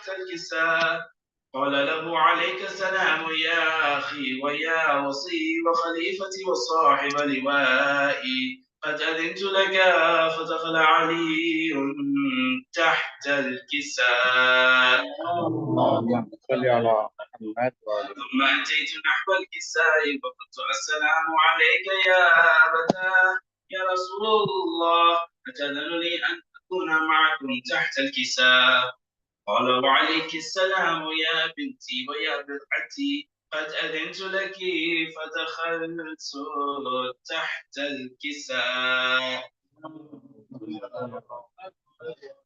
الكساء. قال له عليك السلام يا أخي ويا وصي وخليفتي وصاحب لوائي، قد أذنت لك فدخل علي تحت الكساء. اللهم صل على محمد وعلى ثم أتيت نحو الكساء فقلت السلام عليك يا أبتاه يا رسول الله، أتأذن لي أن أكون معكم تحت الكساء؟ قال وعليك السلام يا بنتي ويا بضعتي، قد أذنت لك فدخلت تحت الكساء.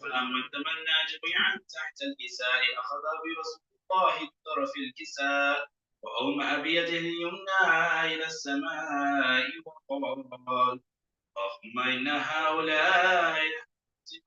فلما تمنى جميعا تحت الكساء أخذ برسول الله بطرف الكساء وأومأ بيده اليمنى إلى السماء وقال اللهم إن هؤلاء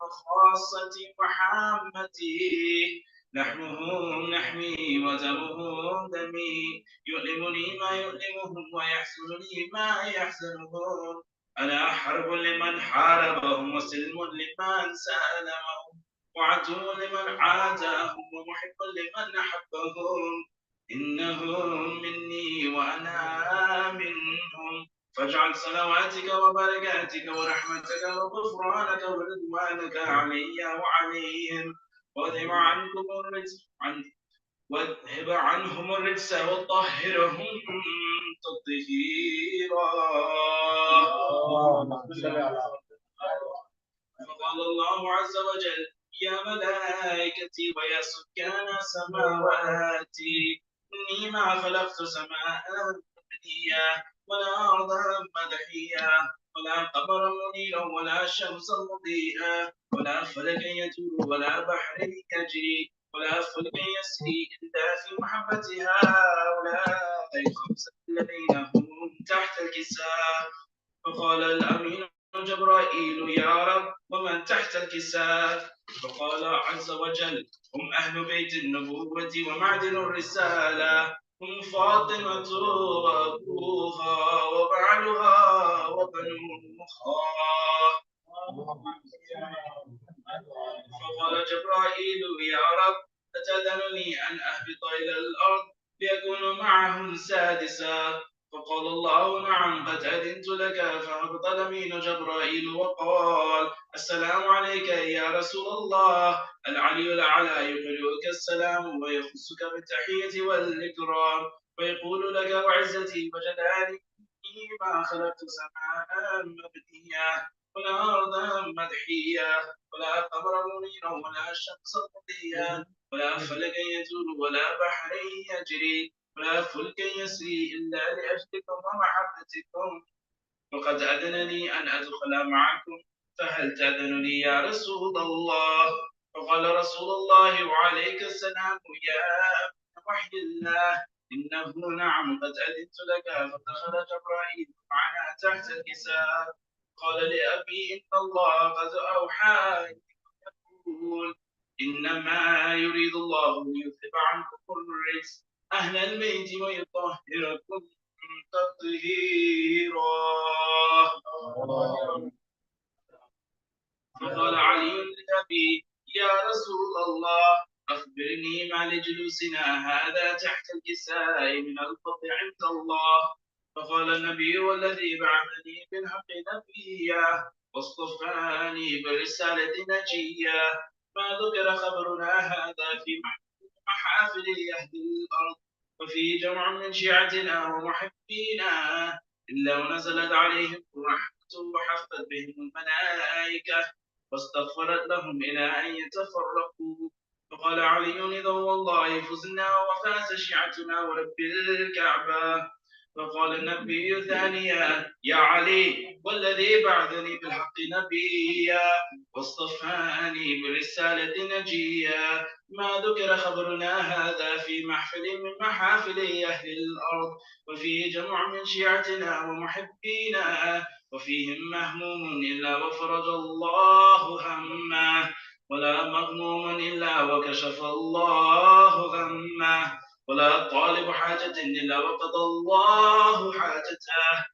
وخاصتي وحامتي، لحمهم لحمي ودمهم دمي، يؤلمني ما يؤلمهم ويحزنني ما يحزنهم. أنا حرب لمن حاربهم وسلم لمن سالمهم وعدو لمن عاداهم ومحب لمن أحبهم. إنهم مني وأنا منهم، فاجعل صلواتك وبركاتك ورحمتك وغفرانك ورضوانك علي وعليهم، واذهب عنهم الرجس وطهرهم تطهيرا. فقال الله عز وجل يا ملائكتي ويا سكان سماواتي، إني ما خلقت سماء بنيا ولا أرضا مدحيا ولا قمرا منيرا ولا شمسا مضيئا ولا فلكا يدور ولا بحر يجري ولا فلك يسري إلا في محبة هؤلاء الخمسة الذين هم تحت الكساء. فقال الأمين جبرائيل يا رب ومن تحت الكساء؟ فقال عز وجل هم أهل بيت النبوة ومعدن الرسالة، هم فاطمة وأبوها وبعلها وبنوها. فقال جبرائيل يا رب أتأذنني أن أهبط إلى الأرض ليكون معهم سادسا؟ فقال الله نعم قد أذنت لك. فهبط الأمين جبرائيل وقال السلام عليك يا رسول الله. العلي الأعلى يقرئك السلام ويخصك بالتحية والإكرام ويقول لك وعزتي وجلالي إني ما خلقت سماء مبنية ولا أرضا مدحية ولا قمرا منيرا ولا شمسا مضيا ولا فلكا يزول ولا بحر يجري ولا فلك يسري إلا لأجلكم ومحبتكم، وقد أذن لي أن أدخل معكم، فهل تأذن لي يا رسول الله؟ فقال رسول الله وعليك السلام يا ابن وحي الله إنه نعم قد أذنت لك. فدخل جبرائيل معنا تحت الكساء. قال لأبي إن الله قد أوحى يقول إنما يريد الله ليذهب عنكم الرجس أهل البيت ويطهركم تطهيرا. فقال علي لأبي يا رسول الله أخبرني ما لجلوسنا هذا تحت الكساء من الفضل عند الله. فقال النبي والذي بعثني بالحق نبيا واصطفاني بالرسالة نجيا، ما ذكر خبرنا هذا في محافل أهل الأرض وفي جمع من شيعتنا ومحبينا إلا ونزلت عليهم الرحمة وحفت بهم الملائكة واستغفرت لهم إلى أن يتفرقوا. فقال علي إذا والله فزنا وفاز شيعتنا ورب الكعبة. فقال النبي ثانيا يا علي والذي بعثني بالحق نبيا واصطفاني برسالة نجيا، ما ذكر خبرنا هذا في محفل من محافل أهل الأرض وفيه جمع من شيعتنا ومحبينا وفيهم مهموم إلا وفرج الله همه ولا مغموم إلا وكشف الله غمه ولا طالب حاجة إلا وقضى الله حاجته.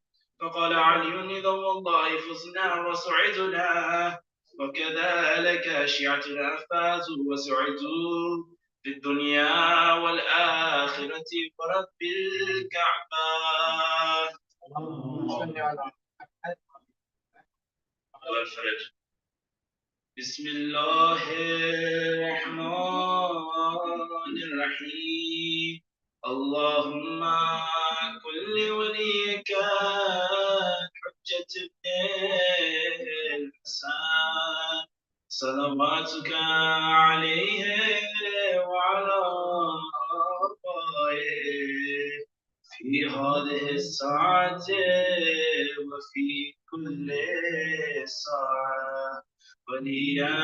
فقال علي إذا والله فزنا وسعدنا وكذلك شيعتنا فازوا وسعدوا ورب الكعبة. والفرج. بسم الله الرحمن الرحيم. اللهم كل وليك حجة ابن الحسن صلواتك عليه وعلى آبائه في هذه الساعة وفي كل ساعة وليا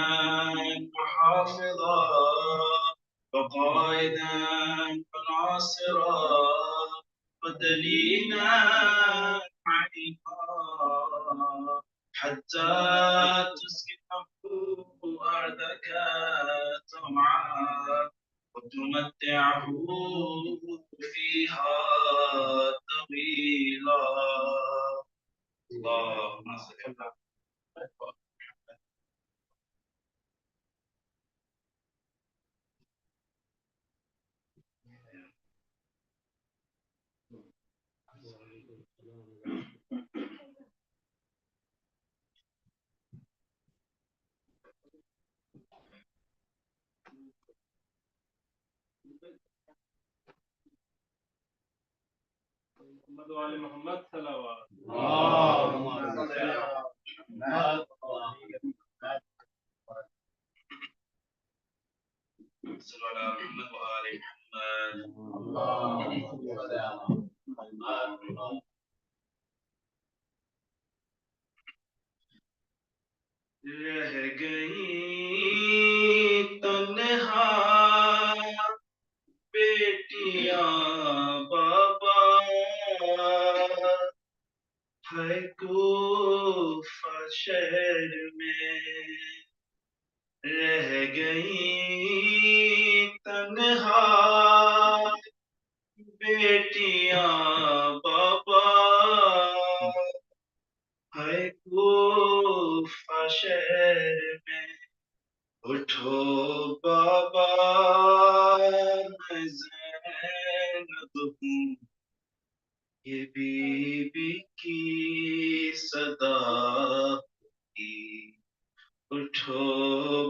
وحافظا وقائدا وناصرا ودليلا عليما حتى تسكنه أرضك طمعا وتمتعه فيها طويلا. اللهم صل على محمد وعلى محمد صلوات. اللهم صل على محمد صلوا على محمد وآل محمد. اللهم صل على محمد. रह गई तन्हा बेटियां बाबा है कूफा शहर में रह गई तन्हा बेटियां बाबा है कूफा शहर में। उठो बाबा मैं ज़ैनब हूँ ये बीबी की सदा की। उठो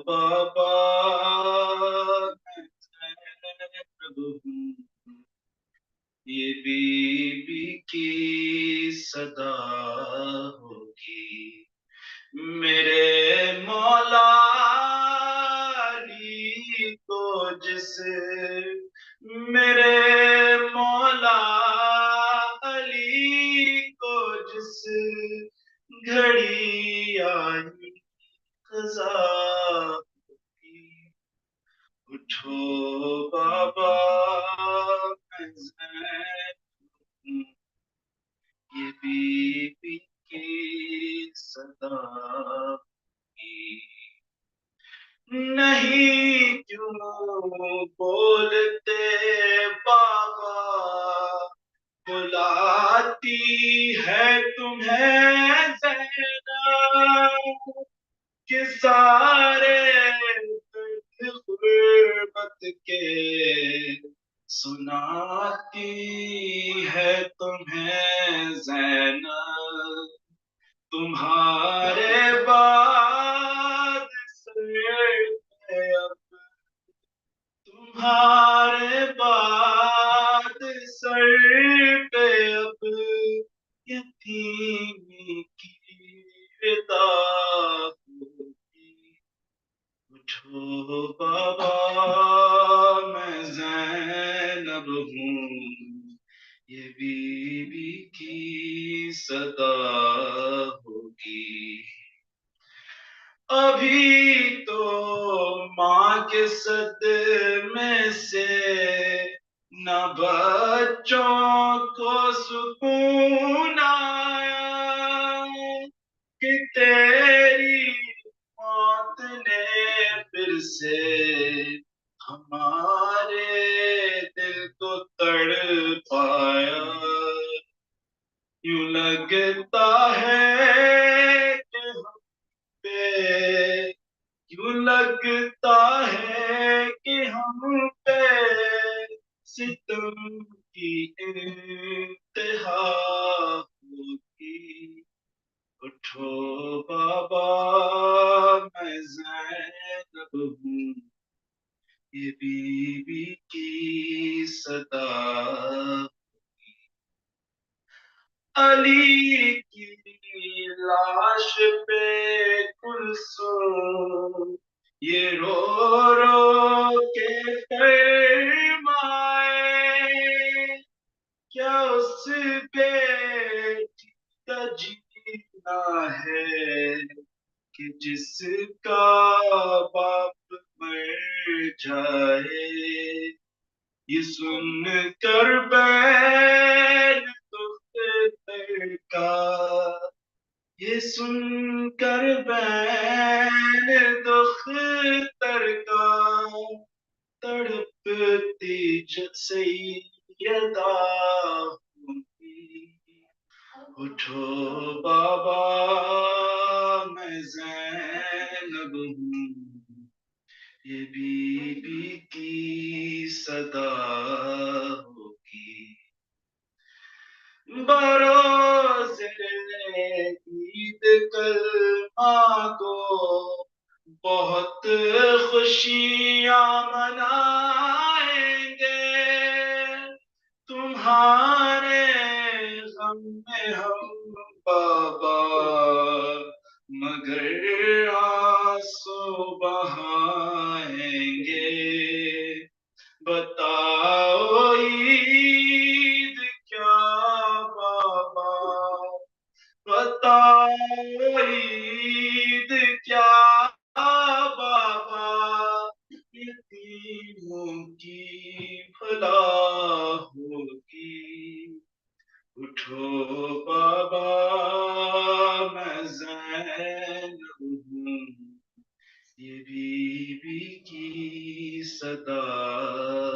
बाबा मैं ज़ैनब हूँ ये बीबी की सदा होगी। मेरे मौला अली को जिस मेरे मौला अली को जिस घड़ी आई क़ज़ा की। उठो बाबा मैं ज़ैनब हूँ ये बीबी की सदा की। नहीं क्यों बोलते बाबा बुलाती है तुम्हें ज़ैनब कि सारे गुर्बत के सुनाती है तुम्हें ज़ैनब। तुम्हारे बाद से अब तुम्हारे बाद सर पे अब यतीमी की विदा होगी। उठो बाबा मैं ज़ैनब हूँ ये बीबी की सदा होगी। अभी तो माँ के सदमे से न बच्चों को सुकून आया कि तेरी मौत ने फिर से हमारे दिल को तड़पाया। यूं लगता है कि हम पे यूं लगता है कि हम पे सितम की इंतहा होगी। उठो बाबा मैं ज़ैनब हूँ, ये बीबी की सदा। अली की लाश पे कुलसूम ये रो रो के फरमाए, क्या उस बेटी का जीना है कि जिसका बाप मर जाए। ये सुन कर बैल दुख्तर का, ये सुन कर बैल दुख्तर का, तड़पती सैयदा होगी। उठो बाबा मैं ज़ैनब हूँ, ये बीबी की सदा होगी। बरोज़े ईद कल मांगो, बहुत खुशियाँ मनाएंगे। तुम्हारे गम में हम बाबा मगर आंसू बहाएंगे। बताओ ईद क्या बाबा, बताओ ईद क्या बाबा, यतीमों की भला होगी। उठो बाबा मैं ज़ैनब हूँ, ये बीबी की सदा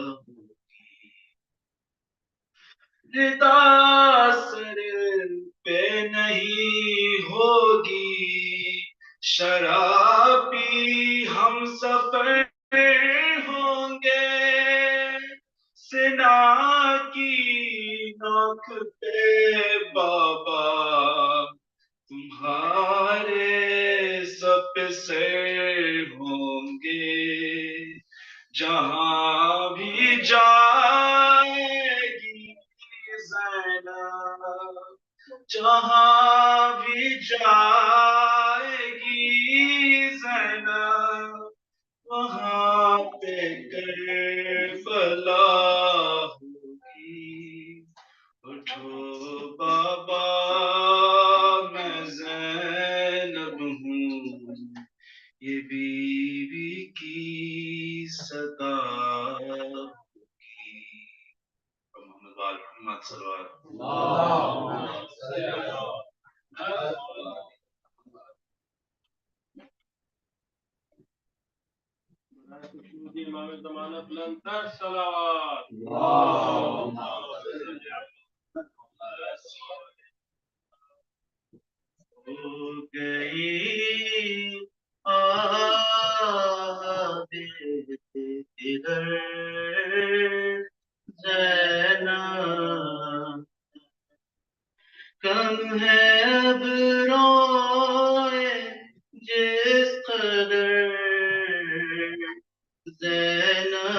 होगी। रिदा सर पे नहीं होगी, शराबी हम सफर होंगे। सिना की नोक पे बाबा तुम्हारे सब से होंगे। जहां भी जाएगी ज़ैनब, जहां भी जाएगी ज़ैनब, वहां पे करबला होगी। उठो बाबा मैं ज़ैनब हूँ, ये बीवी की सदा होगी। मोहम्मद वाल मोहम्मद सल्लल्लाहु। इमाम ज़माना बुलंदतर सलावत। हो गई इधर ज़ैनब, कम है अब रोए जिस कदर ज़ैनब,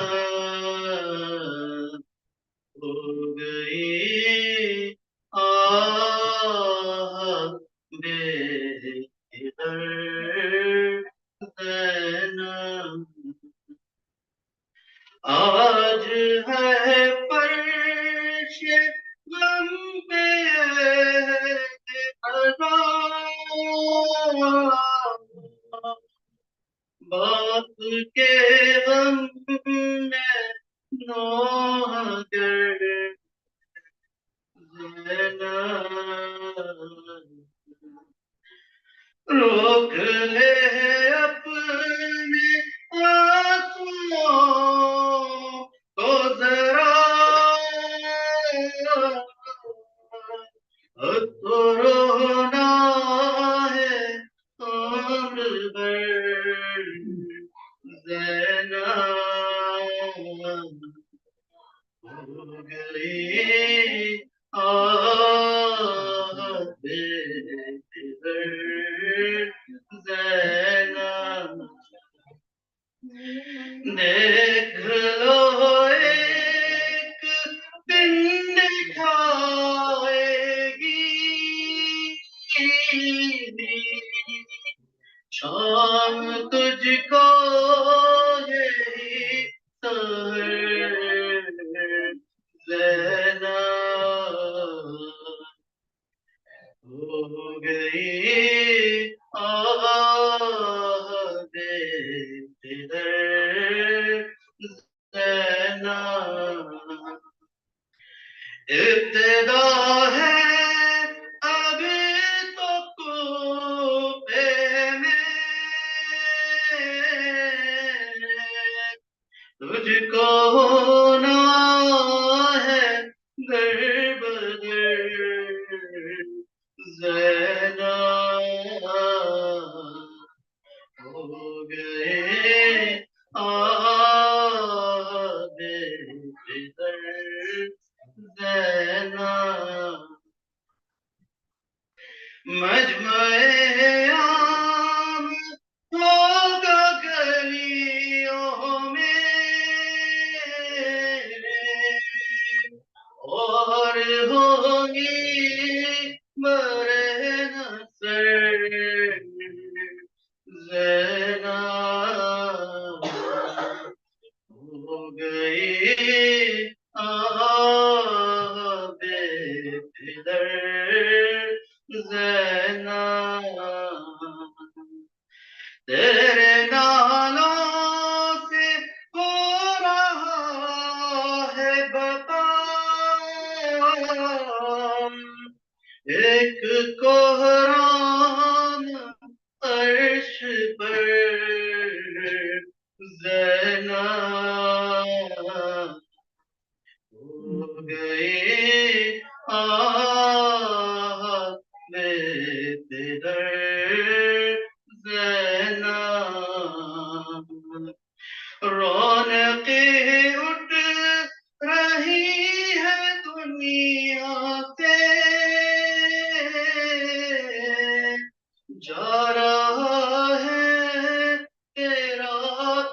हो गई बेदर ज़ैनब। आज है परशे गम पे अज़ा, बाप के गम में नौहगर रोक ले अपने आंसुओं को जरा, तो रोना है उम्र भर ज़ैनब। गई आह ज़ैनब देख लो एक दिन खाएगी शाम तुझको यही सहर ज़ैनब हो गई आह बेदर ज़ैनब इब्तिदा है अभी तो कूफे में तुझको होना है दर बदर ज़ैनब हो गए आबे दर ज़ैनब मजमए आम होगा गलियों में और होगी बरे नसर ज़ैनब हो गई आबे दर ज़ैनब तेरे नालों से हो रहा है बता एक कोहराम अर्श पर ज़ैनब हो गए आह बेदर ज़ैनब रौनकें उठ रही है दुनिया से जा रहा है तेरा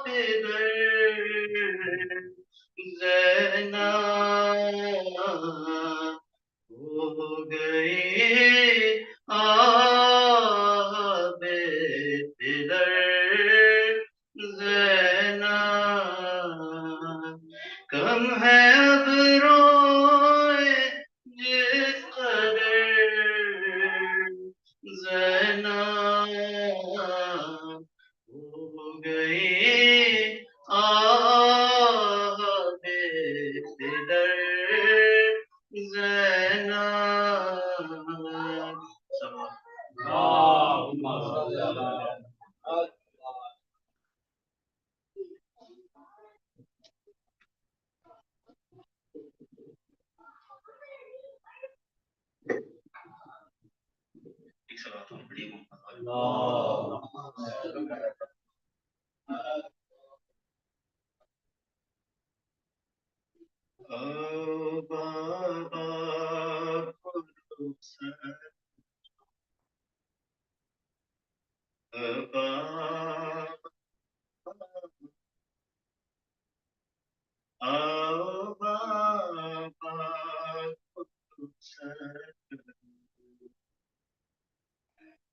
पिदर ज़ैनब हो गई आह बेदर ज़ैनब कम है अब रोए जिस कदर ज़ैनब हो गई आह बेदर ज़ैनब बाबा आओ बाबा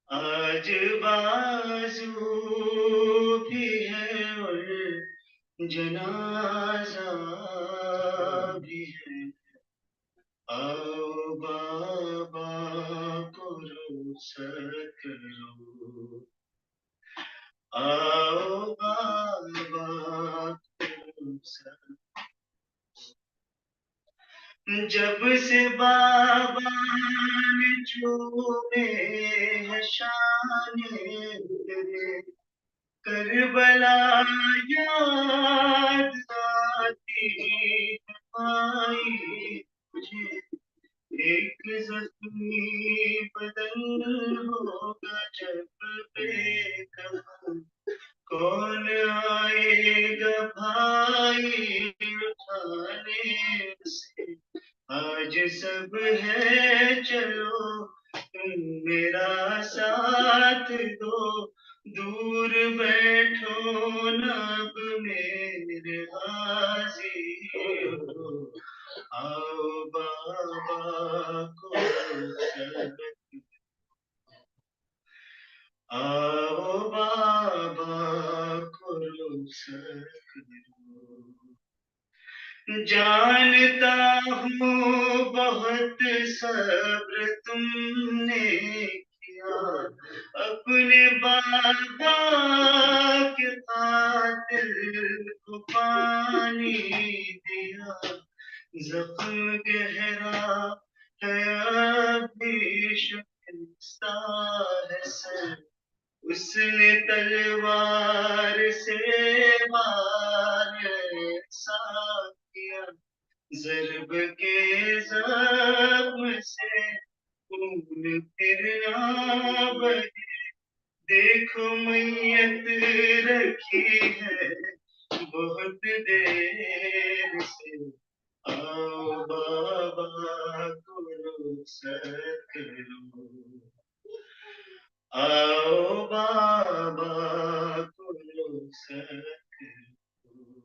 आज बाजू भी है और जनाजा भी है आओ बाबा को रुखसत करो आओ बाबा को रुखसत जब से बाबा ने छूए है शाने तेरे करबला याद आती है आई मुझे एक जख्मी बदन होगा जब बेकफन कौन आएगा भाई उठाने से सब है चलो तुम मेरा साथ दो, दूर बैठो न अब मेरे गाजी हो, आओ बाबा को सर, आओ बाबा को सर, जानता हूँ बहुत सब्र तुमने किया, अपने बाबा के कातिल को पानी दिया, जख्म गहरा है अभी शिकस्ता है सर, उसने तलवार से वार ऐसा किया, ज़र्ब के ज़ख्म से खून फिर ना बहे, देखो मैयत रखी है बहुत देर से, आओ बाबा को रुखसत करो, आओ बाबा को रुखसत करो।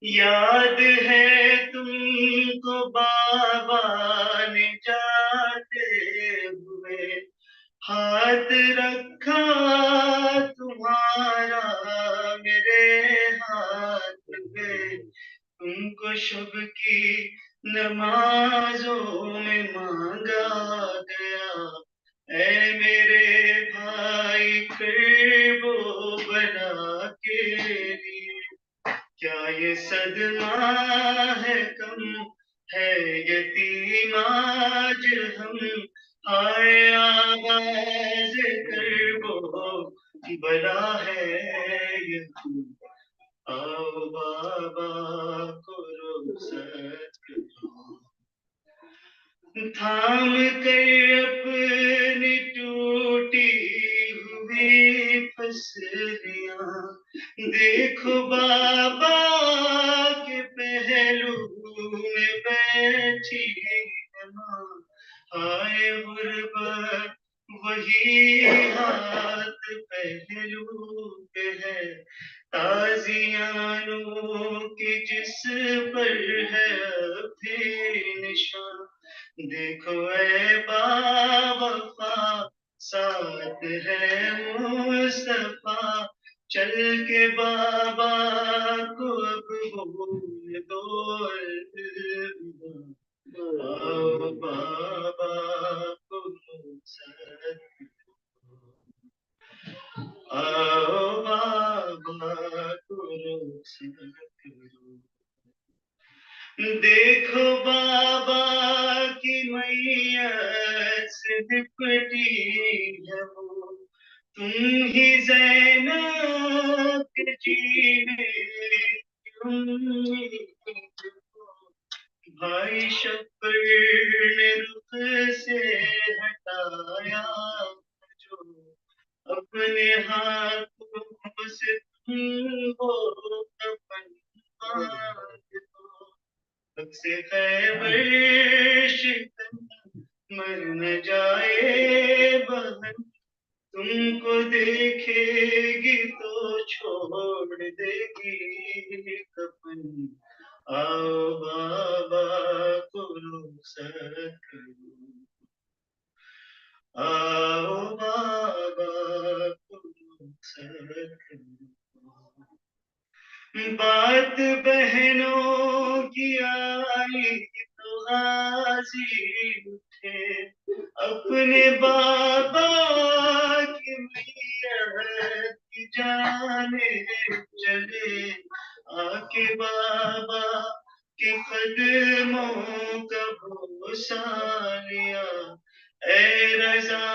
याद है तुमको बाबा ने जाते हुए हाथ रखा तुम्हारा मेरे हाथ पे, तुमको शुभ की नमाजों में मांगा गया, ऐ मेरे भाई करबो बना के लिए, क्या ये सदमा है कम है यतीम आज हम, हाय आवाज करबो बड़ा है ये खून, आओ बाबा को रुखसत करो, थाम कर अपनी टूटी हुई फसलियां, देखो बाबा के पहलू में बैठी है माँ, हाय गुर्बत वही हाथ पहलू पे है, ताजियानों की जिस पर है अभी निशान, देखो ऐ बावफा साथ है मुस्तफा, चल के बाबा को अब बोल दो अलविदा, आओ बाबा को रुखसत, आओ बाबा को रुखसत करो, देखो बाबा की मैयत से लिपटी है वो, तुम ही ज़ैनब के जीने की उम्मीद हो, भाई शब्बर ने रुख से हटाया जो, अपने हाथों से तुमको कफन बांध दो, से खैबर शिकन मर न जाए बहन, तुमको देखेगी तो छोड़ देगी कफन, आओ बाबा को रुखसत करो, आओ बाबा को रुखसत करो, बात बहनों की आई तो हाजिर उठे, अपने बाबा की मैयत की जाने चले, आके बाबा के कदमों का भरोसा लिया, ऐ रजा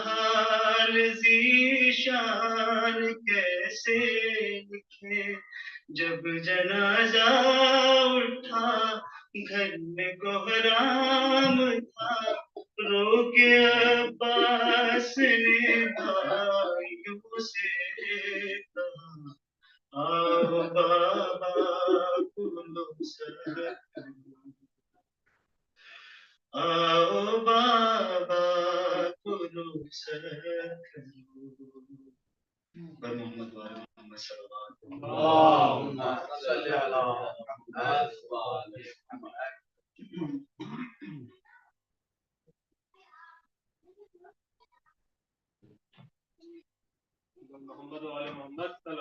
हाल जीशान कैसे लिखे, जब जनाजा उठा घर में कोहराम था, रो के अब्बास ने भाइयों से कहा, आओ बाबा को रुखसत करो, आओ बाबा कुरु मोहम्मद वाले मोहम्मद मोहम्मद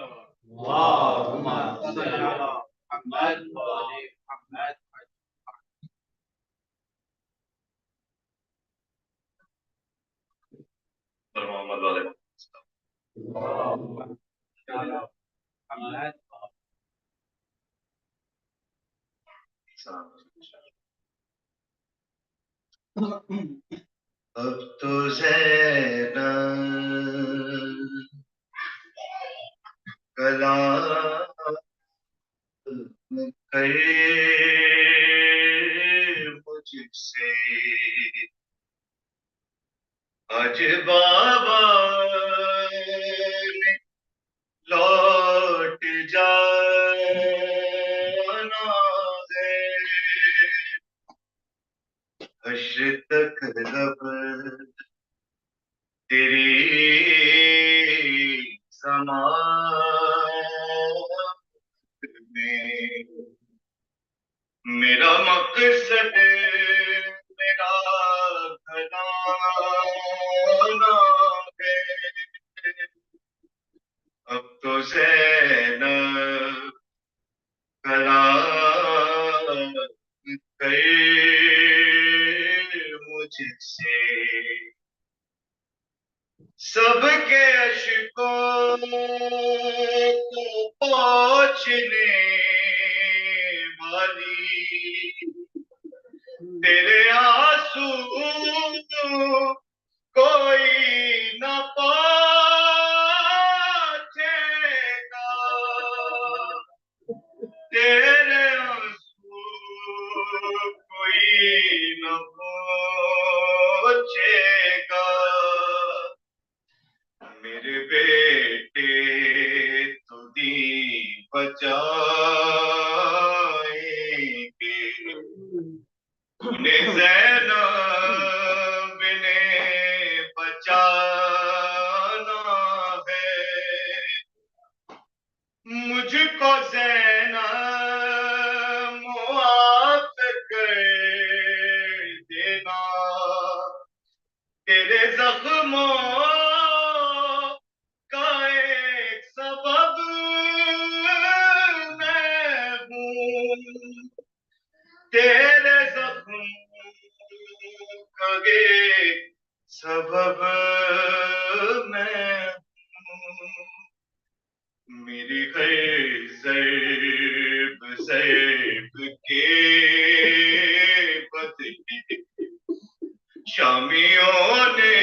वाले मोहम्मद मोहम्मद वाले अब तो ज़ैनब कलाम करे मुझसे आज बाबा ने लौट जाना है हश्र तक रब तेरी समात में मेरा मकसद मेरा घराना है अब तो ज़ैनब कलाम करे मुझसे सबके अश्कों को पोंछने वाली तेरे आंसू कोई न पोंछेगा तेरे आंसू कोई न पोंछेगा मेरे बेटे तो दीन बचाएंगे उन्हें ज़ैनब ने बचाना है मुझको ज़ैनब मुआफ़ कर देना तेरे ज़ख्मों का एक सबब मैं हूँ तेरे ज़ख्मों का एक सबब मैं हूँ मेरी हर ज़ैब के बदले शामियों ने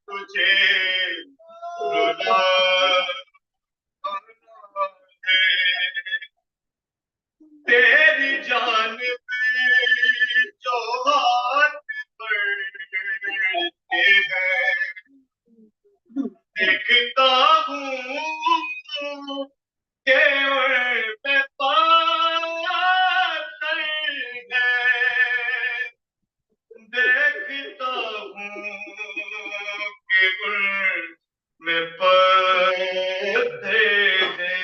तुझे रुलाना है तेरी जान पे जो हाथ बढ़ते हैं देखता हूँ के उनमें पाथर है देखता हूँ कि उनमें पत्थर है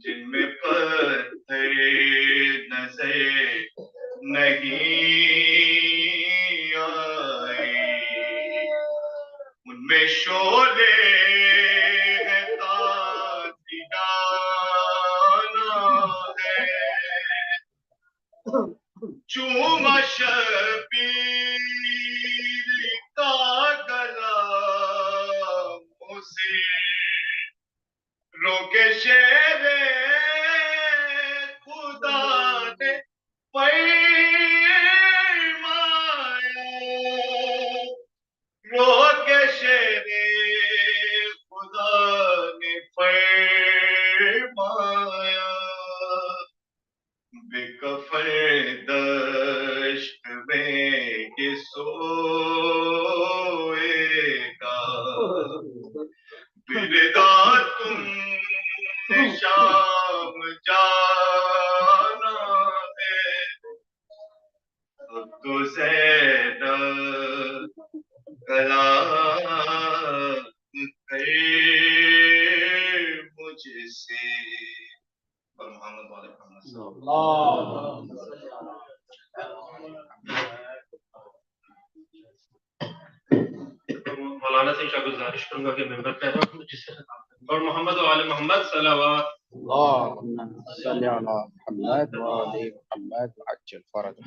जिनमें पत्थर नजर नहीं आए उनमें शोले है ताज़ियाना है चूमा शबीर का गला मुझे रोके शेरे खुदा ने फरमाया रोके शेरे खुदा ने फरमाया बेकफर दश्त में ये सोएगा बिरदा तुमने शाम जाना है اللهم मौलाना से इंशा गुजारिश करूंगा कि मेंबर पैदा हो जिससे और मोहम्मद और आले मोहम्मद सलावत اللهم صل على محمد وآل محمد وعجل فرجه.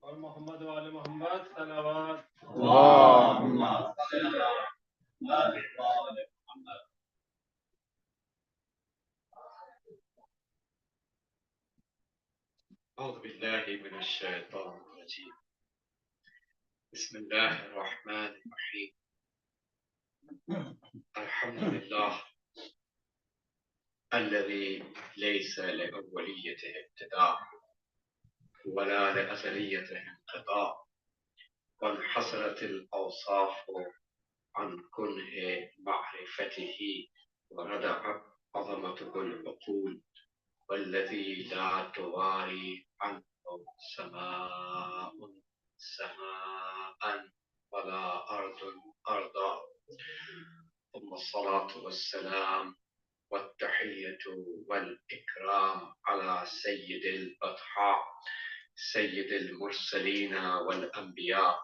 और मोहम्मद और आले मोहम्मद सलावत اللهم أعوذ بالله من الشيطان الرجيم. بسم الله الرحمن الرحيم. الحمد لله الذي ليس لأوليته ابتداء ولا لأزليته انقطاع، وانحصرت الأوصاف عن كنه معرفته وردعت عظمته العقول، والذي لا تواري عنه سماء ولا أرض أرضا. ثم الصلاة والسلام والتحية والإكرام على سيد البطحاء سيد المرسلين والأنبياء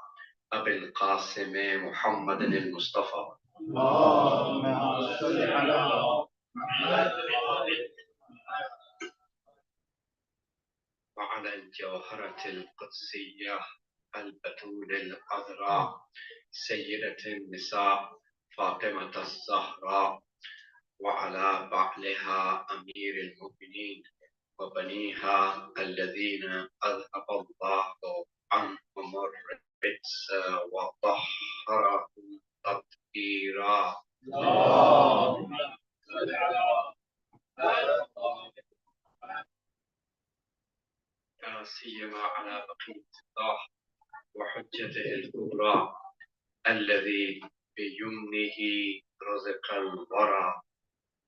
أبي القاسم محمد المصطفى. اللهم صل على محمد وعلى الجوهرة القدسية البتول العذراء سيدة النساء فاطمة الزهراء، وعلى بعلها أمير المؤمنين وبنيها الذين أذهب الله عنهم الرجس وطهرهم تطهيرا. اللهم صل على لا سيما على بقية الله وحجته الكبرى الذي بيمنه رزق الورى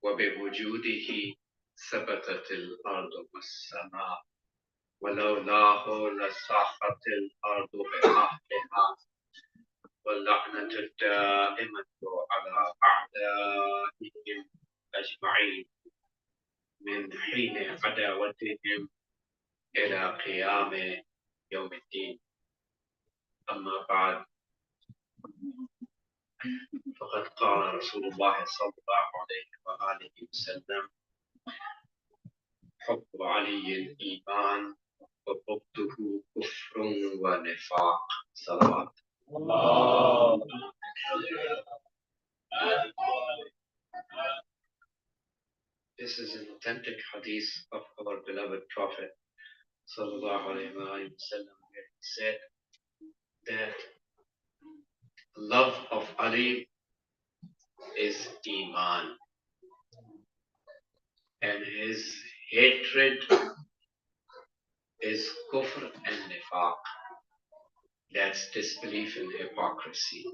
وبوجوده ثبتت الأرض والسماء، ولولاه لساخت الأرض بأهلها، واللعنة الدائمة على أعدائهم أجمعين من حين عداوتهم إلى قيام يوم الدين. أما بعد، فقد قال رسول الله صلى الله عليه وآله وسلم: حب علي الإيمان وبغضه كفر ونفاق. صلوات. This is an authentic hadith of our beloved Prophet sallallahu alaihi wasallam, where he said that love of Ali is Iman, and his hatred is kufr and nifaq. That's disbelief and hypocrisy.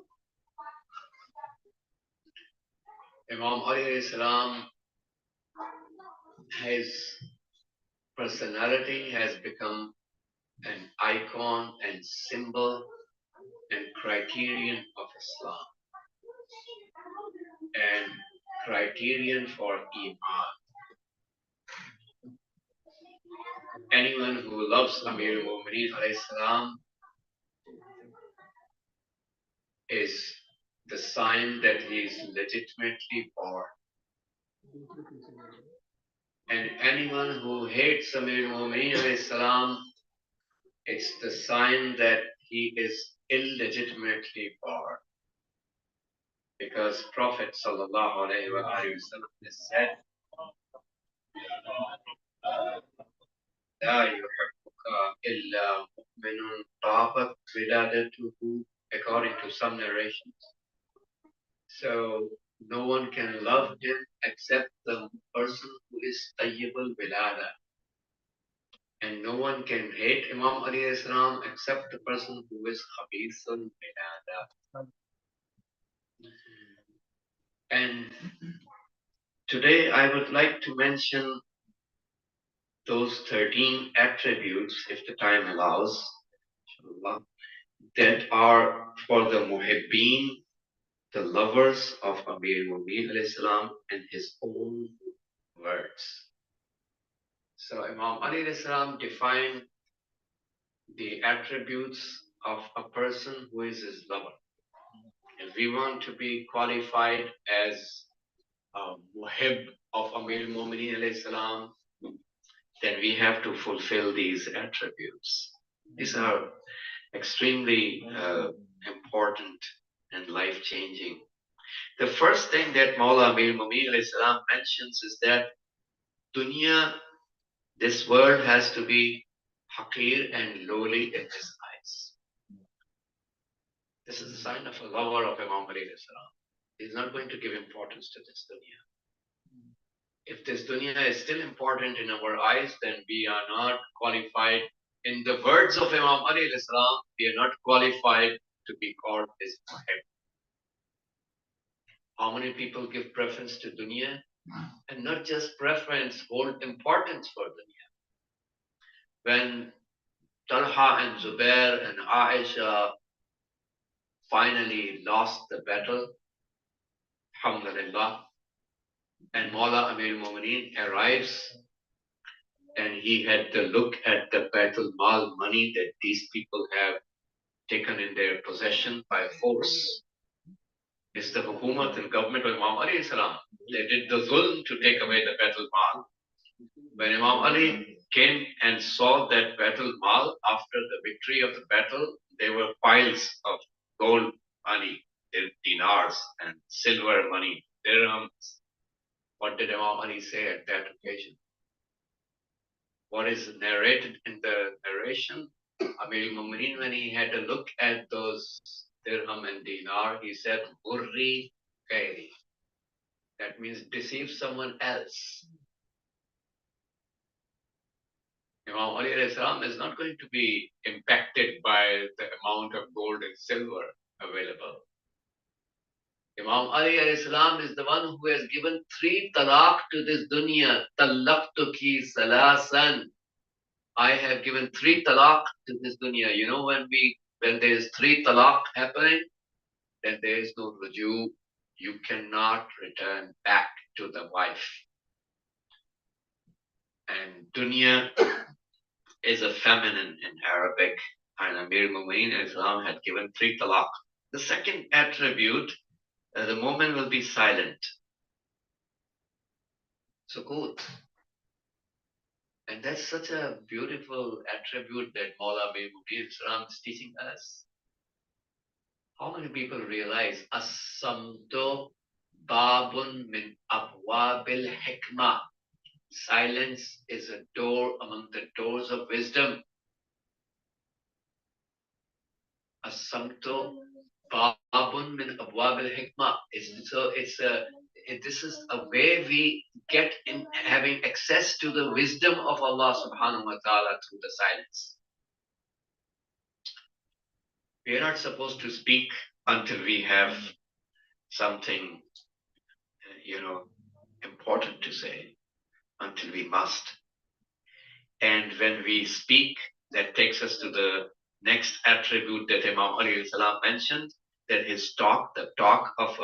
Imam Ali alayhi salam, his personality has become an icon and symbol and criterion of Islam and criterion for Iman. Anyone who loves Amir al-Mu'mineen alayhi salam is the sign that he is legitimately born. And anyone who hates Amir al-Mu'mineen alayhi salam, it's the sign that he is illegitimately born. Because Prophet sallallahu alaihi wasallam has said, لا يحبك إلا مؤمن طابت ولادته, according to some narrations. So no one can love him except the person who is tayyib al-wilada, And no one can hate Imam Ali alayhi salam except the person who is Khabithun Binada. And today I would like to mention those 13 attributes, if the time allows, inshallah, that are for the muhibbeen, the lovers of Amir Mu'min alayhi salam, and his own words. So Imam Ali alayhi salam defined the attributes of a person who is his lover. If we want to be qualified as a muhib of Amir Mu'minin alayhi salam, then we have to fulfill these attributes. These are extremely important and life-changing. The first thing that Mawla Amir Mu'minin alayhi salam mentions is that dunya, this world, has to be haqir and lowly in his eyes. This is a sign of a lover of Imam Ali alayhi salam. He's not going to give importance to this dunya. If this dunya is still important in our eyes, then we are not qualified. In the words of Imam Ali alayhi salam, we are not qualified to be called his muhib. How many people give preference to dunya? And not just preference, hold importance for dunya. When Talha and Zubair and Aisha finally lost the battle, alhamdulillah, and Mawla Amir Mu'mineen arrives, and he had to look at the Baitul Mal money that these people have taken in their possession by force. It's the Hukumat and government of Imam Ali salam. They did the zulm to take away the Baitul Mal. When Imam Ali came and saw that Baitul Mal after the victory of the battle, there were piles of gold money, dinars and silver money, dirhams. What did Imam Ali say at that occasion? What is narrated in the narration? Amir Mu'mineen, when he had a look at those dirham and dinar, he said, Burri Kairi. That means deceive someone else. Imam Ali alayhi salam is not going to be impacted by the amount of gold and silver available. Imam Ali alayhi salam is the one who has given 3 talaq to this dunya. Talaqtuki salasan. I have given 3 talaq to this dunya. You know, when there is 3 talaq happening, then there is no ruju. You cannot return back to the wife. And dunya is a feminine in Arabic, and Amir Mu'mineen Islam had given 3 talaq. The second attribute, the moment will be silent. Sukut. And that's such a beautiful attribute that Mawla Amir Mu'mineen Islam is teaching us. How many people realize As-samtu babun min abwabil hikmah? Silence is a door among the doors of wisdom. As-samtu babun min abwabil hikmah. This is a way we get in having access to the wisdom of Allah subhanahu wa ta'ala through the silence. We are not supposed to speak until we have something, important to say, until we must. And when we speak, that takes us to the next attribute that Imam Ali salam mentioned, that his talk, the talk of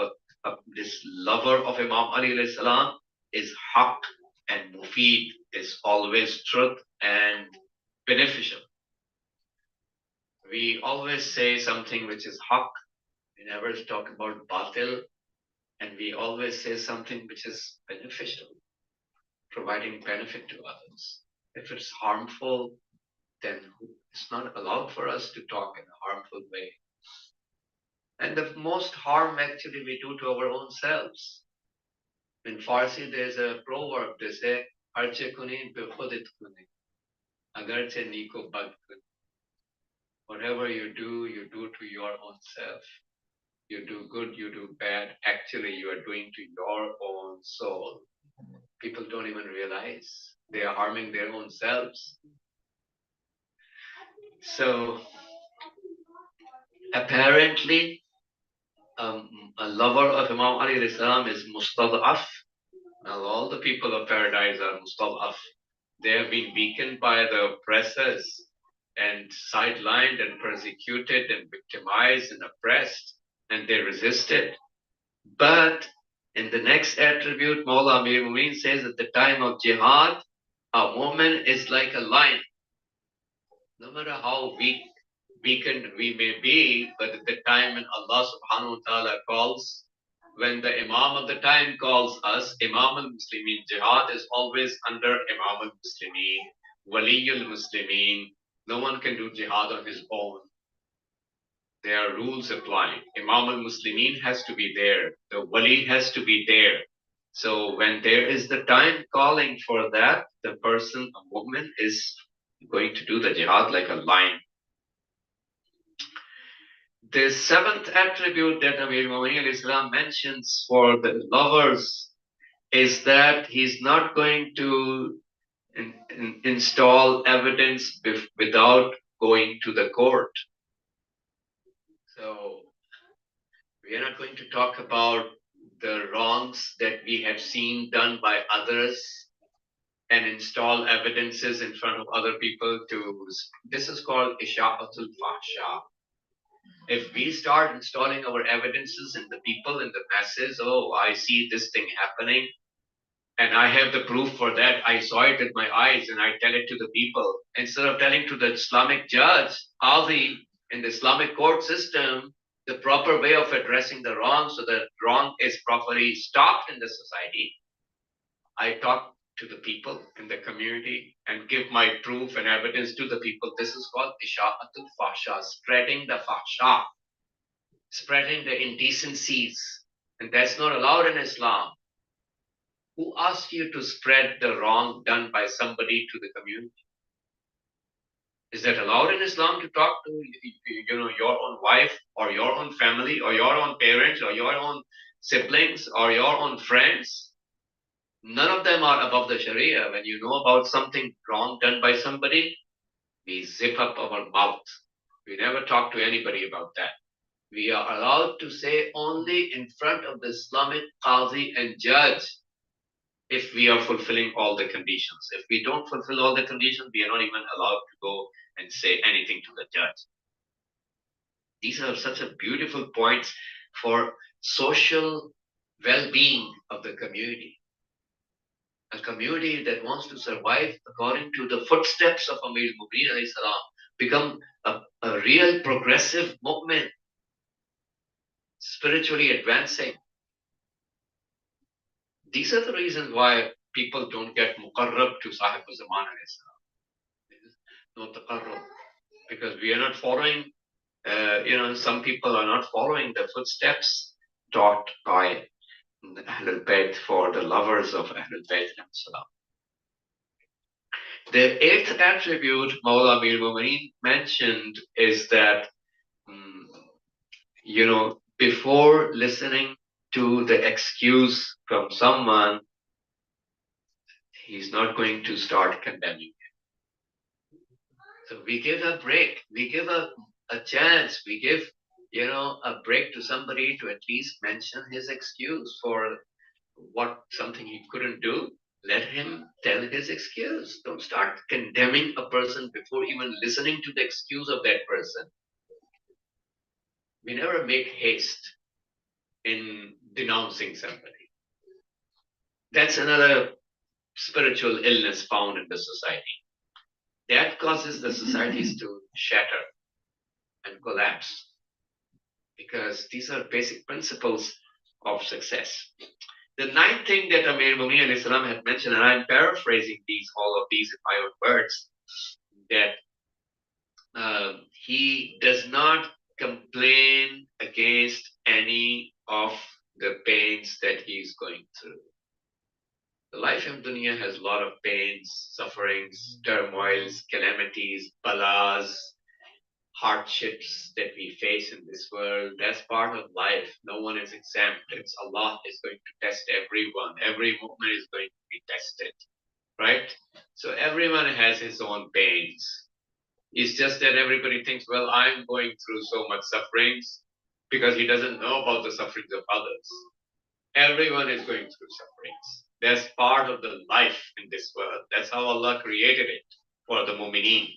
this lover of Imam Ali salam, is haq and mufid, is always truth and beneficial. We always say something which is haq, we never talk about batil, and we always say something which is beneficial, providing benefit to others. If it's harmful, then it's not allowed for us to talk in a harmful way. And the most harm actually we do to our own selves. In Farsi, there's a proverb, they say, Harche kuni be khudit kuni. Agarche niko bad kuni. Whatever you do to your own self. You do good, you do bad. Actually, you are doing to your own soul. People don't even realize they are harming their own selves. So apparently, a lover of Imam Ali alayhi salam is mustad'af. Now all the people of paradise are mustad'af. They have been weakened by the oppressors and sidelined and persecuted and victimized and oppressed, and they resisted. But in the next attribute, Mawla Amir Mumin says at the time of jihad, a woman is like a lion. No matter how weakened we may be, but at the time when Allah subhanahu wa ta'ala calls, when the Imam of the time calls us, Imam al-Muslimin, jihad is always under Imam al-Muslimin, Wali al-Muslimin. No one can do jihad on his own. There are rules applying. Imam al-Muslimin has to be there. The Wali has to be there. So when there is the time calling for that, the person, a woman, is going to do the jihad like a lion. The seventh attribute that Amir Mu'min Islam mentions for the lovers is that he's not going to install evidence without going to the court. So we are not going to talk about the wrongs that we have seen done by others and install evidences in front of other people to. This is called Isha'atul Fahsha. If we start installing our evidences in the people, in the masses, oh, I see this thing happening, and I have the proof for that, I saw it with my eyes, and I tell it to the people, instead of telling to the Islamic judge, Qadi, in the Islamic court system, the proper way of addressing the wrong so that wrong is properly stopped in the society, I talk to the people in the community and give my proof and evidence to the people. This is called Isha'atul Fahsha, spreading the fahsha, spreading the indecencies. And that's not allowed in Islam. Who asked you to spread the wrong done by somebody to the community? Is that allowed in Islam to talk to your own wife or your own family or your own parents or your own siblings or your own friends? None of them are above the Sharia. When you know about something wrong done by somebody, we zip up our mouth. We never talk to anybody about that. We are allowed to say only in front of the Islamic Qazi and judge if we are fulfilling all the conditions. If we don't fulfill all the conditions, we are not even allowed to go and say anything to the judge. These are such a beautiful points for social well-being of the community. A community that wants to survive according to the footsteps of Amir Mubin alayhi salam, become a real progressive movement, spiritually advancing. These are the reasons why people don't get muqarrab to Sahib Zaman alayhi salam. No taqarrub. Because we are not following, some people are not following the footsteps taught by Ahlul Bayt for the lovers of Ahlul Bayt. The eighth attribute Mawla Amir Mu'mineen mentioned is that, before listening to the excuse from someone, he's not going to start condemning. So we give a break, we give a chance, we give, a break to somebody to at least mention his excuse for something he couldn't do. Let him tell his excuse. Don't start condemning a person before even listening to the excuse of that person. We never make haste in denouncing somebody. That's another spiritual illness found in the society. That causes the societies to shatter and collapse, because these are basic principles of success. The ninth thing that Amir Mu'min alayhi salam had mentioned, and I'm paraphrasing all of these in my own words, that he does not complain against any of the pains that he is going through. The life in dunya has a lot of pains, sufferings, turmoils, calamities, balas, hardships that we face in this world. That's part of life. No one is exempt. It's Allah is going to test everyone. Every movement is going to be tested, right? So everyone has his own pains. It's just that everybody thinks, well, I'm going through so much sufferings because he doesn't know about the sufferings of others. Everyone is going through sufferings. That's part of the life in this world. That's how Allah created it for the mu'mineen.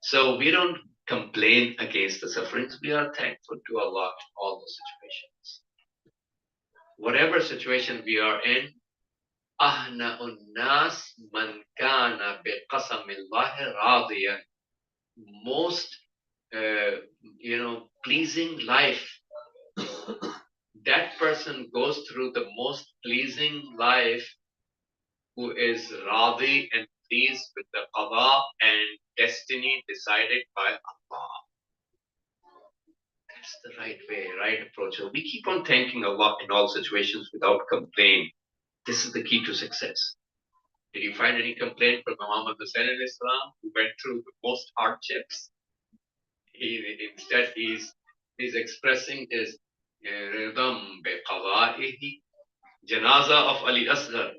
So we don't complain against the sufferings. We are thankful to Allah in all the situations. Whatever situation we are in, أهنأ الناس من كان بقسم الله راضيا. Most pleasing life, that person goes through the most pleasing life who is radi and pleased with the qada and destiny decided by Allah. That's the right way, right approach. So we keep on thanking Allah in all situations without complaint. This is the key to success. Did you find any complaint from Muhammad Hussain in Islam, who went through the most hardships? Instead, he's expressing his ridam bi qada'ihi. Janaza of Ali Asghar.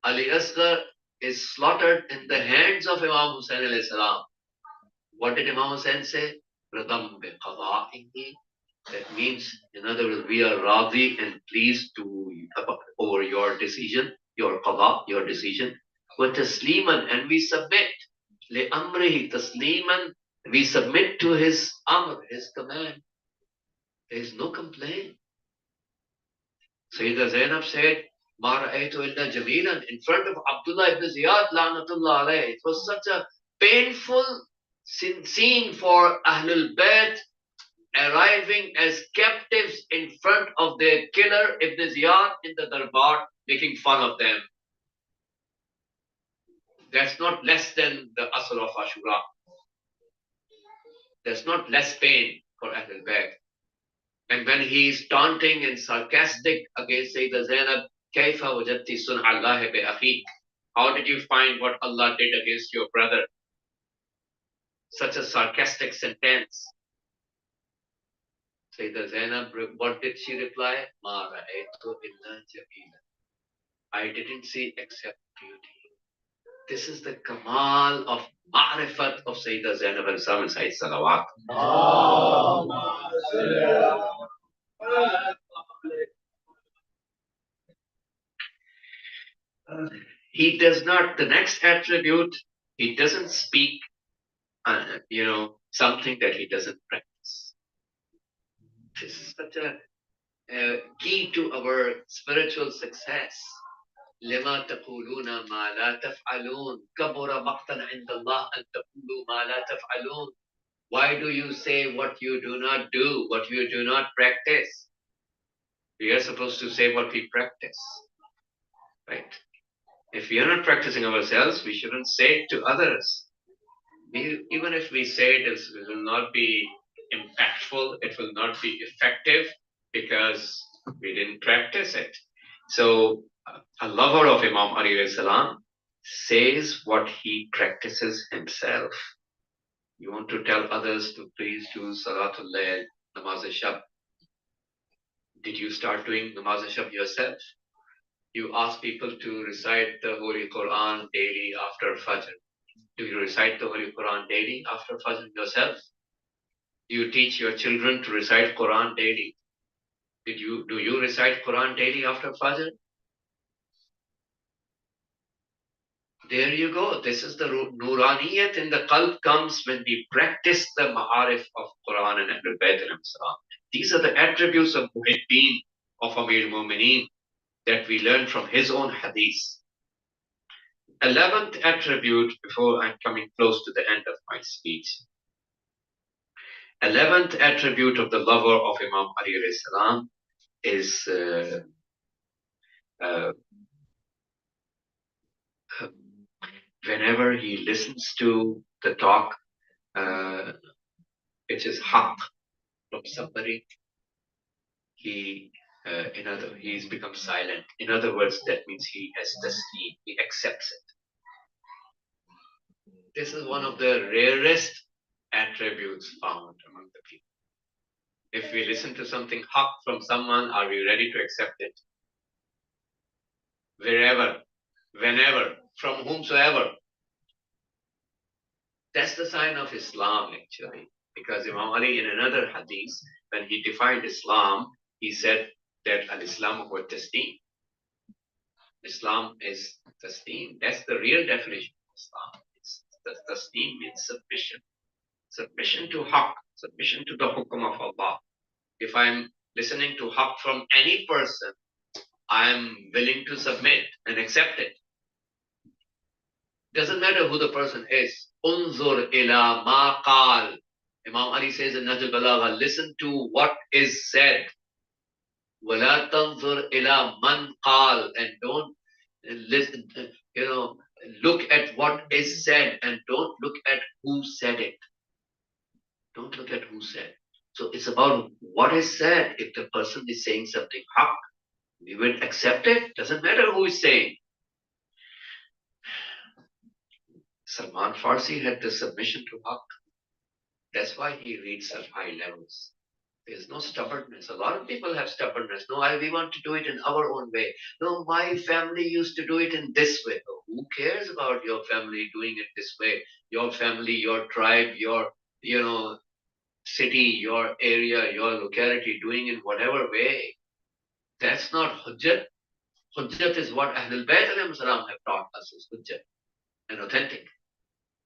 Ali Asghar is slaughtered in the hands of Imam Hussain alayhi salam. What did Imam Hussain say? Ridam bi qada'ihi. That means, in other words, we are radi and pleased over your decision, your qada, your decision. Wa tasliman, and we submit. Li amrihi tasliman. We submit to his amr, his command. There is no complaint. Sayyidah Zainab said, Ma ra'aytu illa jamilan, in front of Abdullah ibn Ziyad, la'natullah alayh. It was such a painful scene for Ahlul Bayt arriving as captives in front of their killer Ibn Ziyad in the Darbar, making fun of them. That's not less than the Asr of Ashura. There's not less pain for Ahlul Bayt. And when he is taunting and sarcastic against Sayyidah Zainab, كَيْفَ وَجَدْتِ صُنْعَ اللَّهِ بِأَخِيكَ? How did you find what Allah did against your brother? Such a sarcastic sentence. Sayyidah Zainab, what did she reply? مَا رَأَيْتُ إِلَّا جَمِيلًا. I didn't see except beauty. This is the kamal of ma'rifat of Sayyidah Zainab al-Islam and Sayyid Salawat. He does not, the next attribute, he doesn't speak, something that he doesn't practice. This is such a key to our spiritual success. لما تقولون ما لا تفعلون كبر مقتا عند الله أن تقولوا ما لا تفعلون. Why do you say what you do not do, what you do not practice? We are supposed to say what we practice, right? If we are not practicing ourselves, we shouldn't say it to others. Even if we say it, it will not be impactful, it will not be effective because we didn't practice it. So a lover of Imam Ali alayhi salam says what he practices himself. You want to tell others to please do Salatul Layl, Namaz al-Shab. Did you start doing Namaz al-Shab yourself? You ask people to recite the Holy Quran daily after Fajr. Do you recite the Holy Quran daily after Fajr yourself? Do you teach your children to recite Quran daily? Do you recite Quran daily after Fajr? There you go. This is the Nuraniyat in the qalb comes when we practice the ma'arif of Quran and Ahlul Bayt al-Salam. These are the attributes of Muhiddin, of Amir Mu'mineen, that we learn from his own hadith. 11th attribute, before I'm coming close to the end of my speech. 11th attribute of the lover of Imam Ali alayhi salam is whenever he listens to the talk, which is haqq from somebody, he's become silent. In other words, that means he has tasdeeq, he accepts it. This is one of the rarest attributes found among the people. If we listen to something haqq from someone, are we ready to accept it? Wherever, whenever, from whomsoever. That's the sign of Islam, actually. Because Imam Ali, in another hadith, when he defined Islam, he said that al-Islam wa tasdeem. Islam is tasdeem. That's the real definition of Islam. Tasdeem means submission. Submission to haqq, submission to the hukum of Allah. If I'm listening to haqq from any person, I'm willing to submit and accept it. Doesn't matter who the person is. Unzur ila ma qal. Imam Ali says in Najl Balagha, listen to what is said. Wala tanzur ila man qal. And don't listen, look at what is said and don't look at who said it. Don't look at who said. So it's about what is said. If the person is saying something haq, we will accept it. Doesn't matter who is saying. Salman Farsi had the submission to haq. That's why he reached such high levels. There's no stubbornness. A lot of people have stubbornness. No, we want to do it in our own way. No, my family used to do it in this way. Oh, who cares about your family doing it this way? Your family, your tribe, your, city, your area, your locality doing in whatever way. That's not hujjat. Hujjat is what Ahlul Bayt alayhim salam have taught us is hujjat and authentic.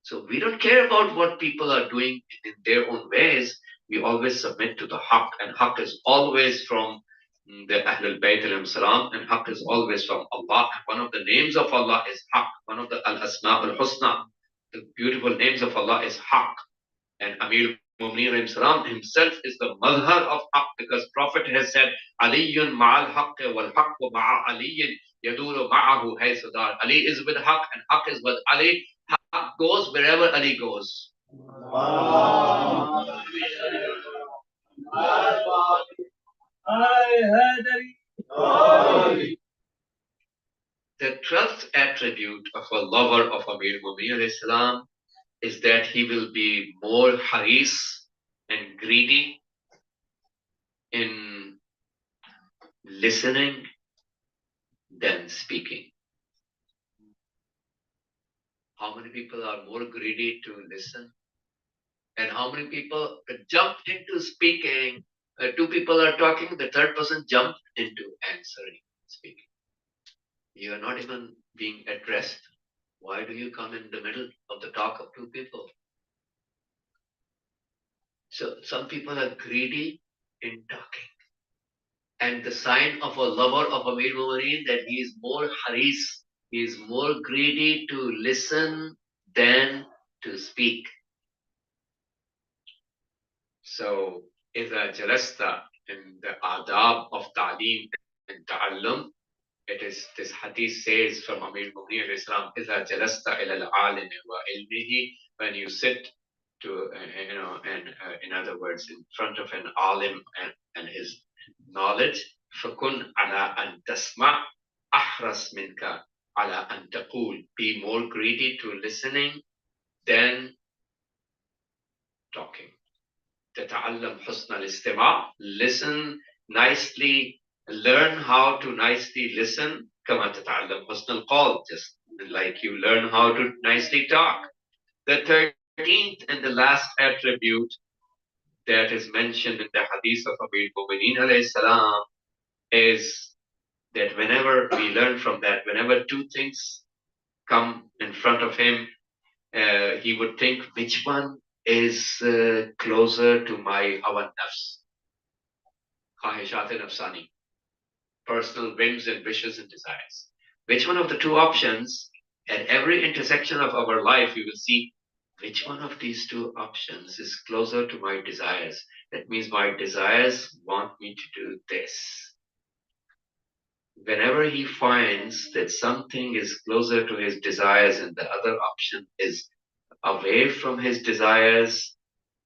So we don't care about what people are doing in their own ways. We always submit to the haqq, and haqq is always from the Ahlul Bayt alayhim salam, and haqq is always from Allah. And one of the names of Allah is haqq. One of the al-asma al-husna, the beautiful names of Allah is haqq. And Amir Mu'mineen alayhi salam himself is the mazhar of haqq, because Prophet has said, Aliyun ma'al haqq wal haqqu ma'a aliyin yaduru ma'ahu haythudar. Ali is with haqq and haqq is with Ali. Haqq goes wherever Ali goes. The 12th attribute of a lover of Amir Mu'mineen alayhi salam is that he will be more haris and greedy in listening than speaking. How many people are more greedy to listen? And how many people jump into speaking? Two people are talking, the third person jumped into answering, speaking. You are not even being addressed. Why do you come in the middle of the talk of two people? So some people are greedy in talking. And the sign of a lover of Amir Mu'mineen that he is more haris, he is more greedy to listen than to speak. So, إذا جلست in the adab of ta'lim and ta'allum, it is, this hadith says from Amir Mu'mineen Islam, إذا جلست إلى العالم وعلمه, when you sit to, in other words, in front of an alim and his knowledge, فكن على أن تسمع أحرص منك على أن تقول, be more greedy to listening than talking. تتعلم حسن الاستماع, listen nicely, learn how to nicely listen. كما تتعلم حسن القول, just like you learn how to nicely talk. The 13th and the last attribute that is mentioned in the hadith of Amir Mu'mineen alayhi salam is that whenever we learn from that, whenever two things come in front of him, he would think, which one is closer to my hawa nafs, khahishat nafsani, personal whims and wishes and desires. Which one of the two options, at every intersection of our life, we will see which one of these two options is closer to my desires. That means my desires want me to do this. Whenever he finds that something is closer to his desires and the other option is away from his desires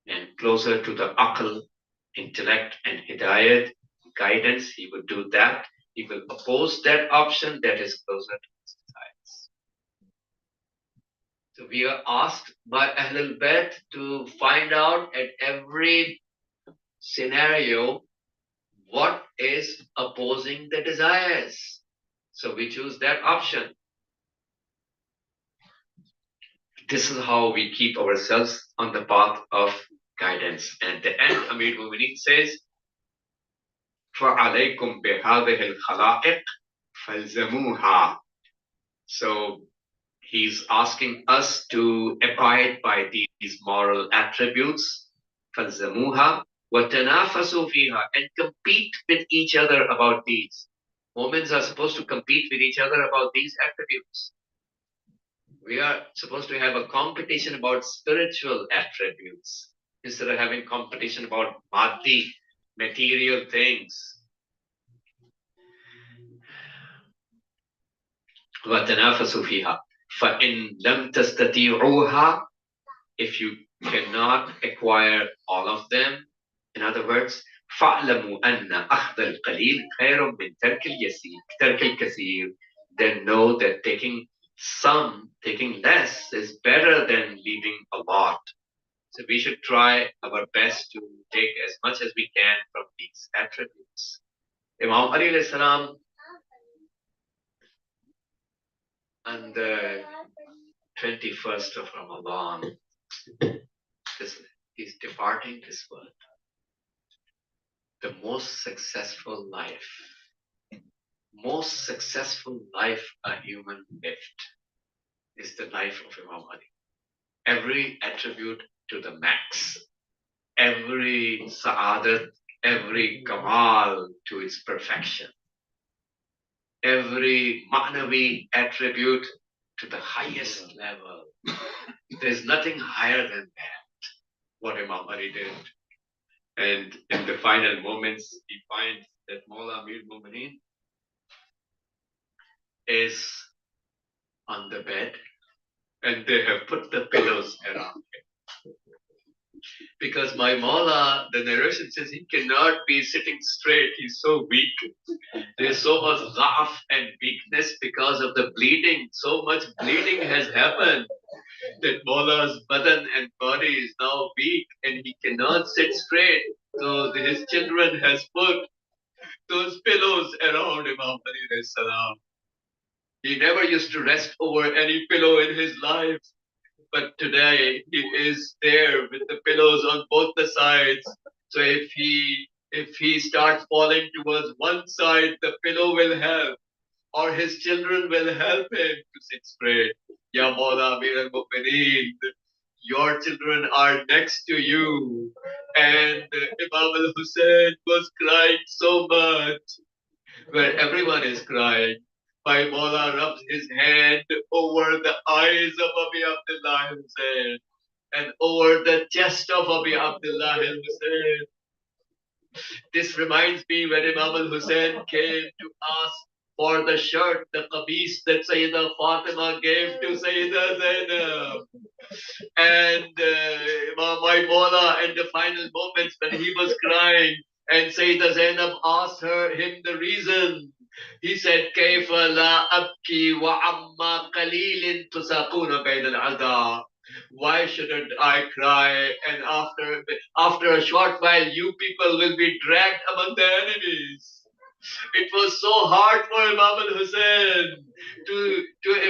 and closer to the aql, intellect, and hidayat, guidance, he would do that. He will oppose that option that is closer to his desires. So we are asked by Ahlul Bayt to find out at every scenario what is opposing the desires. So we choose that option. This is how we keep ourselves on the path of guidance. And at the end, Amir Mu'mineen says, فَعَلَيْكُمْ بِهَذِهِ الْخَلَائِقِ فَالْزَمُوهَا. So he's asking us to abide by these moral attributes, فَالْزَمُوهَا وَتَنَافَسُوا فِيهَا, and compete with each other about these. Women are supposed to compete with each other about these attributes. We are supposed to have a competition about spiritual attributes instead of having competition about maddi, material things. وَتَنَافَسُوا فِيهَا فَإِن لَمْ تَسْتَطِيعُوهَا. If you cannot acquire all of them, in other words, فَاعْلَمُوا أَنَّ أَخْذَ الْقَلِيلِ خَيْرٌ مِنْ تَرْكِ الْكَثِيرِ. Then know that taking less is better than leaving a lot. So we should try our best to take as much as we can from these attributes. Imam Ali alayhi salam, on the 21st of Ramadan, he's departing this world. The most successful life a human lived is the life of Imam Ali. Every attribute to the max, every sa'adat, every kamal to its perfection, every ma'navi attribute to the highest level. There's nothing higher than that, what Imam Ali did. And in the final moments, he finds that Mawla Amir Mu'mineen is on the bed and they have put the pillows around him. Because my Mawla, the narration says, he cannot be sitting straight. He's so weak. There's so much dha'af and weakness because of the bleeding. So much bleeding has happened that Mawla's badan and body is now weak and he cannot sit straight. So his children has put those pillows around Imam Ali alayhi salam. He never used to rest over any pillow in his life. But today he is there with the pillows on both the sides. So if he starts falling towards one side, the pillow will help, or his children will help him to sit straight. Ya Mawla Amir al-Mu'mineen, your children are next to you. And Imam al-Hussein was crying so much, where everyone is crying. My Mawla rubs his hand over the eyes of Abi Abdullah Hussein and over the chest of Abi Abdullah Hussein. This reminds me when Imam al-Hussein came to ask for the shirt, the qamis that Sayyidah Fatima gave to Sayyidah Zainab. And my Mawla in the final moments when he was crying and Sayyidah Zainab asked him the reason. He said, كيف لا أبكي وعما قليل تساقون بين العدا. Why shouldn't I cry? And after a short while, you people will be dragged among the enemies. It was so hard for Imam al-Hussein to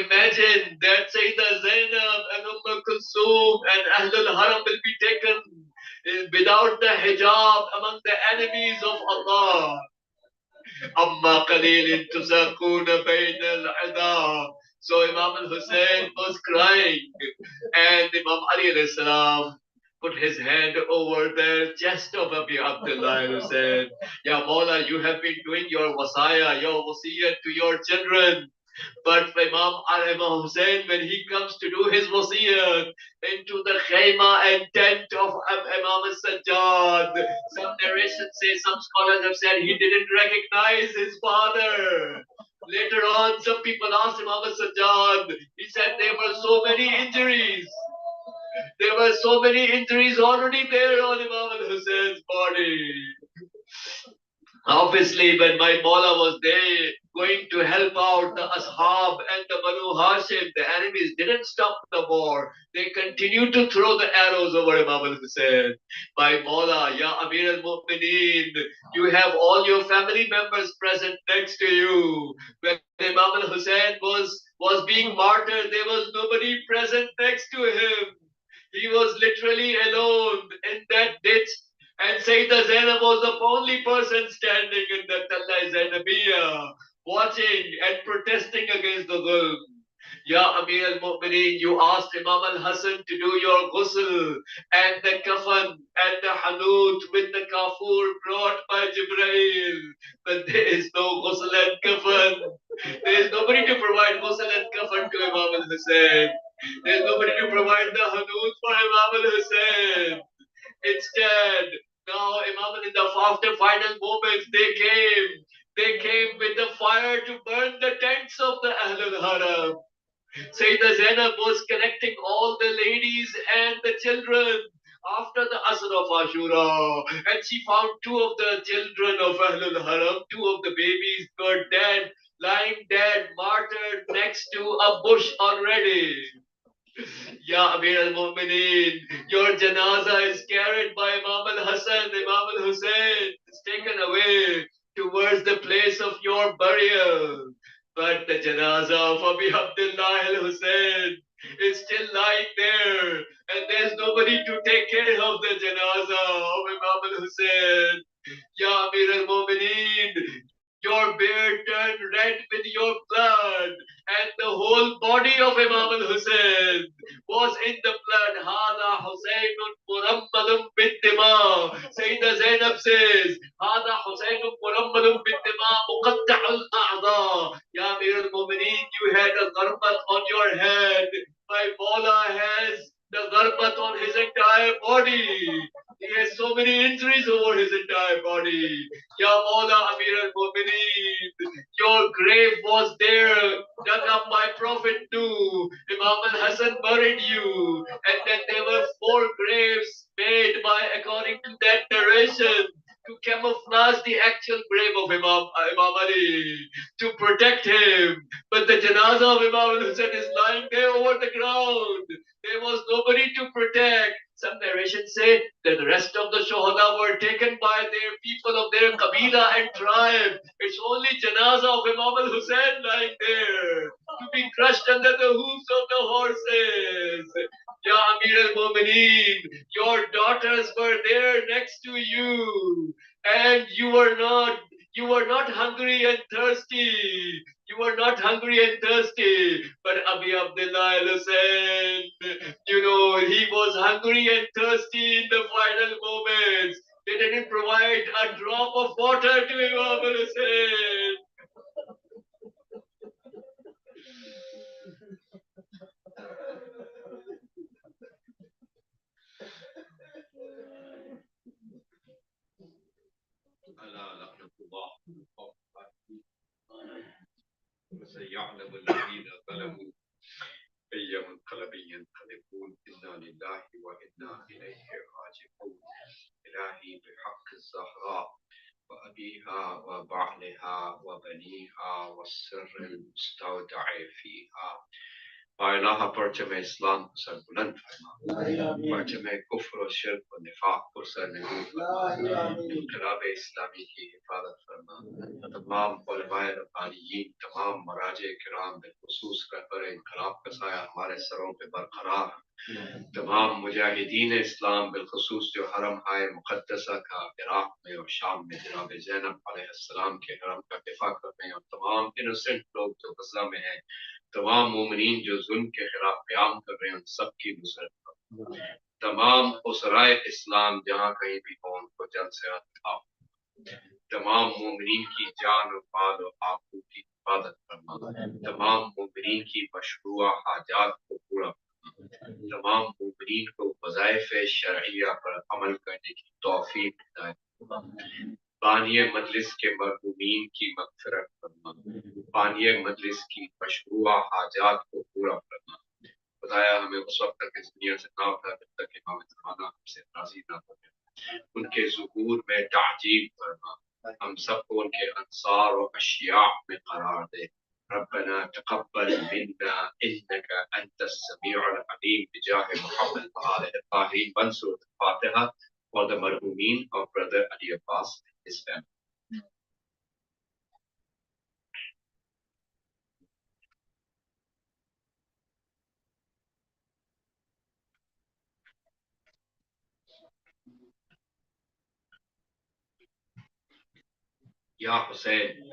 imagine that Sayyidah Zainab and Kulthum and Ahlul Haram will be taken without the hijab among the enemies of Allah. Amma qalilin tusakuna bain al-ada. So Imam al-Hussein was crying, and Imam Ali alayhi salam put his hand over the chest of Abi Abdullah Hussein. Ya Mawla, you have been doing your wasaya, your wasiyah to your children. But Imam Hussein, when he comes to do his wasiyah into the khayma and tent of Imam al-Sajjad, some narrations say, some scholars have said he didn't recognize his father. Later on, some people asked Imam al-Sajjad, he said there were so many injuries. There were so many injuries already there on Imam al-Hussein's body. Obviously, when my Mawla was there going to help out the Ashab and the Banu Hashim, the enemies didn't stop the war. They continued to throw the arrows over Imam al-Hussein. My Mawla, Ya Amir al-Mu'mineen, you have all your family members present next to you. When Imam al-Hussein was was being martyred, there was nobody present next to him. He was literally alone in that ditch. And Sayyidah Zainab was the only person standing in the Talla Zainabiyya, watching and protesting against the dhulm. Ya Amir al-Mu'mineen, you asked Imam al-Hasan to do your ghusl and the kafan and the hanut with the kafur brought by Jibrail. But there is no ghusl and kafan. There is nobody to provide ghusl and kafan to Imam al-Hussein. There is nobody to provide the hanut for Imam al-Hussein. Instead, now Imam in the after final moments, they came with the fire to burn the tents of the Ahlul Haram. Sayyidah Zainab was collecting all the ladies and the children after the Asr of Ashura. And she found two of the children of Ahlul Haram, two of the babies were dead, lying dead, martyred next to a bush already. Ya Amir al-Mu'mineen, your janaza is carried by Imam al-Hasan, Imam al-Hussein, is taken away towards the place of your burial. But the janaza of Abi Abdullah al-Hussein is still lying there, and there's nobody to take care of the janaza of Imam al-Hussein. Ya Amir al-Mu'mineen, your beard turned red with your blood, and the whole body of Imam al-Hussein was in the blood. Hada Husaynun murammadun bid-dima. Sayyidah Zainab says, Hada Husaynun murammadun bid-dima muqatta'ul a'da. Ya Amir al-Mu'mineen, you had a darbat on your head. My Mawla has the darbat on his entire body. He has so many injuries over his entire body. Ya Mawla Amir al-Mu'mineen, your grave was there, dug up by Prophet Nuh. Imam al-Hasan buried you. And then there were 4 graves made by, according to that narration, to camouflage the actual grave of Imam Ali, to protect him. But the janazah of Imam al-Hussein is lying there over the ground. There was nobody to protect. Some narrations say that the rest of the Shohada were taken by their people of their Kabila and tribe. It's only Janazah of Imam al-Hussein lying there to be crushed under the hooves of the horses. Ya Amir al-Mu'mineen, your daughters were there next to you, and you were not hungry and thirsty. You were not hungry and thirsty, but Abi Abdullah al-Hussein, he was hungry and thirsty in the final moments. They didn't provide a drop of water to Imam al-Hussein. وسيعلم الذين ظلموا أي منقلب ينقلبون إنا لله وإنا إليه راجعون إلهي بحق الزهراء وأبيها وبعلها وبنيها والسر المستودع فيها Allah परचम इस्लाम को sir बुलंद फरमा, परचम कुफ्र और शिर्क और निफाक को sir Nagur फरमा, इनकलाब इस्लामी की हिफाजत फरमा, तमाम उलमाए रब्बानियीन, तमाम मराजे किराम बिलखुसूस रहबर इनकलाब का साया हमारे सरों पे बरकरार, तमाम मुजाहिदीन इस्लाम बिलखुसूस जो हरम हाय मुक़द्दसा का इराक़ में और शाम में जनाब ज़ैनब अलैहिस्सलाम के हरम का दिफा कर रहे हैं, और तमाम इनोसेंट लोग जो गज़ा में हैं, तमाम मोमिनीन जो जुल्म के खिलाफ क़याम कर रहे हैं, उन सब की नुसरत करो। तमाम उसराए इस्लाम जहाँ कहीं भी हो उनको जल्द से जल्द आओ। तमाम मोमिनीन की जान और माल और आबरू की हिफाजत फरमा, तमाम मोमिनीन की मशरूआ हाजात को पूरा फरमा, तमाम मोमिनीन को वज़ाइफ़ शरइया पर अमल करने की तौफीक दें। बानिए मजलिस के मरहूमीन की मग़फ़िरत फरमा, बानिए मजलिस की मशरूआ हाजात को पूरा फरमा। खुदाया हमें उस वक्त तक इस दुनिया से ना उठा जब तक इमाम ज़माना हमसे राज़ी ना हो जाए। उनके ज़ुहूर में ताजील फरमा, हम सबको उनके अंसार और अशिया में करार दे। रब्बना तक़ब्बल मिन्ना इन्नका अंतस समीउल अलीम बिजाह मुहम्मद व आलिहि ताहिरीन। वंसूर फातिहा for the marhumeen of brother Ali Abbas and his family. Ya Hussein.